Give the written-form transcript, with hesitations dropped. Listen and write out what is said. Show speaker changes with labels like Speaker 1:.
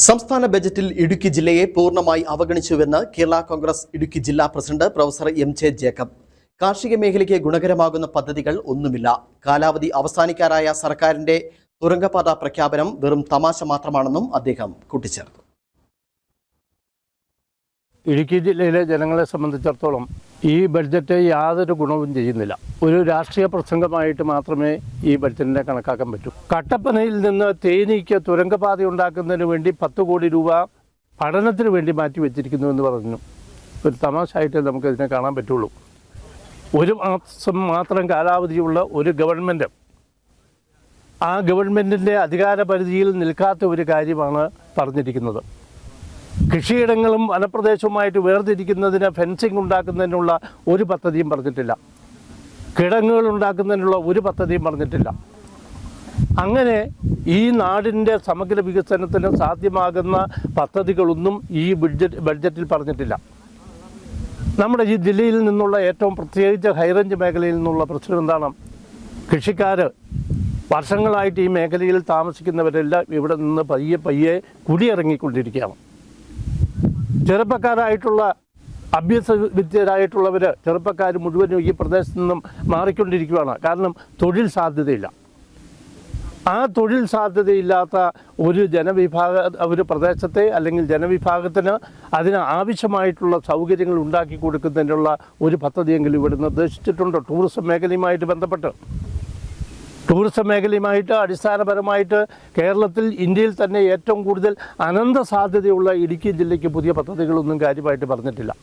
Speaker 1: സംസ്ഥാന ബജറ്റിൽ ഇടുക്കി ജില്ലയെ പൂർണ്ണമായി അവഗണിച്ചുവെന്ന് കേരള കോൺഗ്രസ് ഇടുക്കി ജില്ലാ പ്രസിഡന്റ് പ്രൊഫസർ എം.ജെ. ജേക്കബ്. കാർഷിക മേഖലയ്ക്ക് ഗുണകരമാകുന്ന പദ്ധതികൾ ഒന്നുമില്ല. കാലാവധി അവസാനിക്കാറായ സർക്കാരിന്റെ തുരങ്കപാത പ്രഖ്യാപനം വെറും തമാശ മാത്രമാണെന്നും അദ്ദേഹം കൂട്ടിച്ചേർത്തു.
Speaker 2: ഇടുക്കി ജില്ലയിലെ ജനങ്ങളെ സംബന്ധിച്ചിടത്തോളം ഈ ബഡ്ജറ്റ് യാതൊരു ഗുണവും ചെയ്യുന്നില്ല. ഒരു രാഷ്ട്രീയ പ്രസംഗമായിട്ട് മാത്രമേ ഈ ബഡ്ജറ്റിനെ കണക്കാക്കാൻ പറ്റൂ. കട്ടപ്പനയിൽ നിന്ന് തേനിക്ക് തുരങ്കപാത ഉണ്ടാക്കുന്നതിന് വേണ്ടി 10 കോടി രൂപ പഠനത്തിന് വേണ്ടി മാറ്റിവെച്ചിരിക്കുന്നു എന്ന് പറഞ്ഞു. ഒരു തമാശയായിട്ട് നമുക്കതിനെ കാണാൻ പറ്റുള്ളൂ. 1 മാസം മാത്രം കാലാവധിയുള്ള ഒരു ഗവൺമെൻറ് ആ ഗവൺമെൻറ്റിൻ്റെ അധികാര പരിധിയിൽ നിൽക്കാത്ത ഒരു കാര്യമാണ് പറഞ്ഞിരിക്കുന്നത്. കൃഷിയിടങ്ങളും വനപ്രദേശവുമായിട്ട് വേർതിരിക്കുന്നതിന് ഫെൻസിങ് ഉണ്ടാക്കുന്നതിനുള്ള ഒരു പദ്ധതിയും പറഞ്ഞിട്ടില്ല. കിടങ്ങുകൾ ഉണ്ടാക്കുന്നതിനുള്ള ഒരു പദ്ധതിയും പറഞ്ഞിട്ടില്ല. അങ്ങനെ ഈ നാടിൻ്റെ സമഗ്ര വികസനത്തിന് സാധ്യമാകുന്ന പദ്ധതികളൊന്നും ഈ ബഡ്ജറ്റിൽ പറഞ്ഞിട്ടില്ല. നമ്മുടെ ഈ ജില്ലയിൽ നിന്നുള്ള ഏറ്റവും പ്രത്യേകിച്ച് ഹൈറേഞ്ച് മേഖലയിൽ നിന്നുള്ള പ്രശ്നം എന്താണ്? കൃഷിക്കാർ വർഷങ്ങളായിട്ട് ഈ മേഖലയിൽ താമസിക്കുന്നവരെല്ലാം ഇവിടെ നിന്ന് പയ്യെ കുടിയിറങ്ങിക്കൊണ്ടിരിക്കുകയാണ്. ചെറുപ്പക്കാരായിട്ടുള്ള അഭ്യസ്തവിദ്യരായിട്ടുള്ളവർ ചെറുപ്പക്കാർ മുഴുവനും ഈ പ്രദേശത്ത് നിന്നും മാറിക്കൊണ്ടിരിക്കുകയാണ്. കാരണം തൊഴിൽ സാധ്യതയില്ല. ആ തൊഴിൽ സാധ്യതയില്ലാത്ത ഒരു പ്രദേശത്തെ അല്ലെങ്കിൽ ജനവിഭാഗത്തിന് അതിന് ആവശ്യമായിട്ടുള്ള സൗകര്യങ്ങൾ ഉണ്ടാക്കി കൊടുക്കുന്നതിനുള്ള ഒരു പദ്ധതിയെങ്കിലും ഇവിടെ നിർദ്ദേശിച്ചിട്ടുണ്ട്. ടൂറിസം മേഖലയുമായിട്ട് ബന്ധപ്പെട്ട് ടൂറിസം മേഖലയുമായിട്ട് അടിസ്ഥാനപരമായിട്ട് കേരളത്തിൽ ഇന്ത്യയിൽ തന്നെ ഏറ്റവും കൂടുതൽ അനന്ത സാധ്യതയുള്ള ഇടുക്കി ജില്ലയ്ക്ക് പുതിയ പദ്ധതികളൊന്നും കാര്യമായിട്ട് പറഞ്ഞിട്ടില്ല.